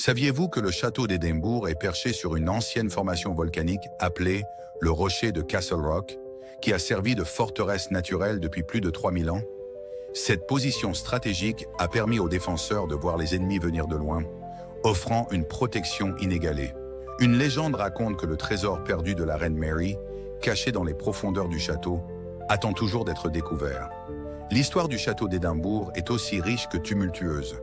Saviez-vous que le château d'Édimbourg est perché sur une ancienne formation volcanique appelée le rocher de Castle Rock, qui a servi de forteresse naturelle depuis plus de 3000 ans? Cette position stratégique a permis aux défenseurs de voir les ennemis venir de loin, offrant une protection inégalée. Une légende raconte que le trésor perdu de la reine Mary, caché dans les profondeurs du château, attend toujours d'être découvert. L'histoire du château d'Édimbourg est aussi riche que tumultueuse.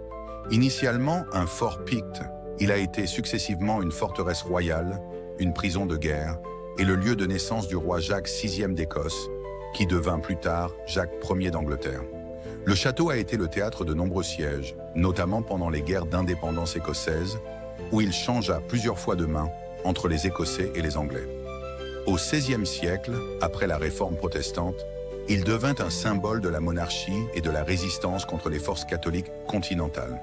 Initialement un fort picte, il a été successivement une forteresse royale, une prison de guerre et le lieu de naissance du roi Jacques VI d'Écosse, qui devint plus tard Jacques Ier d'Angleterre. Le château a été le théâtre de nombreux sièges, notamment pendant les guerres d'indépendance écossaises, où il changea plusieurs fois de main entre les Écossais et les Anglais. Au XVIe siècle, après la réforme protestante, il devint un symbole de la monarchie et de la résistance contre les forces catholiques continentales.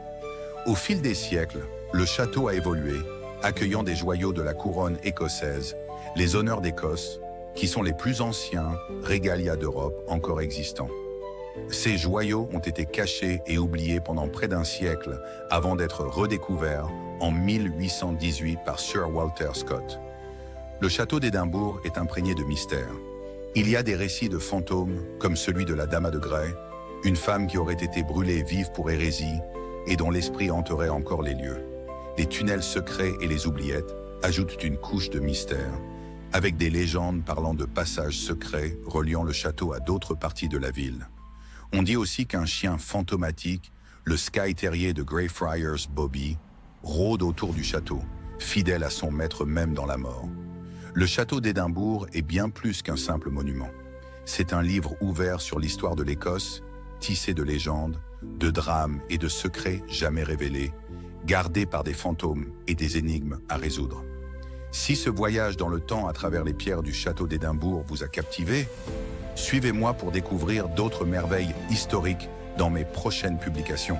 Au fil des siècles, le château a évolué, accueillant des joyaux de la couronne écossaise, les honneurs d'Écosse, qui sont les plus anciens régalia d'Europe encore existants. Ces joyaux ont été cachés et oubliés pendant près d'un siècle avant d'être redécouverts en 1818 par Sir Walter Scott. Le château d'Édimbourg est imprégné de mystères. Il y a des récits de fantômes, comme celui de la Dama de Grey, une femme qui aurait été brûlée vive pour hérésie et dont l'esprit hanterait encore les lieux. Les tunnels secrets et les oubliettes ajoutent une couche de mystère, avec des légendes parlant de passages secrets reliant le château à d'autres parties de la ville. On dit aussi qu'un chien fantomatique, le Skye Terrier de Greyfriars Bobby, rôde autour du château, fidèle à son maître même dans la mort. Le château d'Édimbourg est bien plus qu'un simple monument. C'est un livre ouvert sur l'histoire de l'Écosse, tissé de légendes, de drames et de secrets jamais révélés, gardés par des fantômes et des énigmes à résoudre. Si ce voyage dans le temps à travers les pierres du château d'Édimbourg vous a captivé, suivez-moi pour découvrir d'autres merveilles historiques dans mes prochaines publications.